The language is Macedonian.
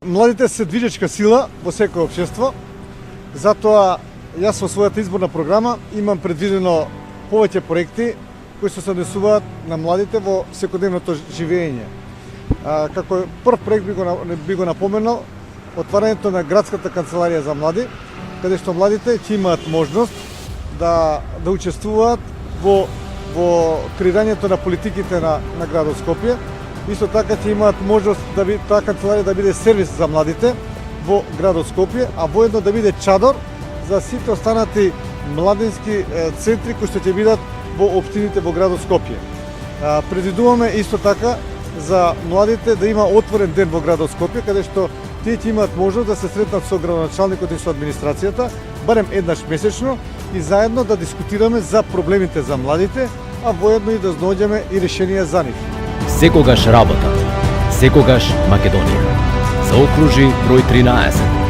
Младите се движечка сила во секое општество, затоа јас во својата изборна програма имам предвидено повеќе проекти кои се однесуваат на младите во секојдневното живење. Како прв проект би го напоменал отварањето на градската канцеларија за млади, каде што младите ќе имаат можност да учествуваат во креирањето на политиките на градот Скопје. Исто така ќе имаат можност таа канцеларија да биде сервис за младите во градот Скопје, а воедно да биде чадор за сите останати младински центри кои што ќе бидат во општините во градот Скопје. Предвидуваме исто така за младите да има отворен ден во градот Скопје, каде што тие ќе имаат можност да се сретнат со градоначалникот и со администрацијата, барем еднаш месечно, и заедно да дискутираме за проблемите за младите, а воедно и да наоѓеме и решенија за нив. Секогаш работа, секогаш Македонија. Заокружи број 13.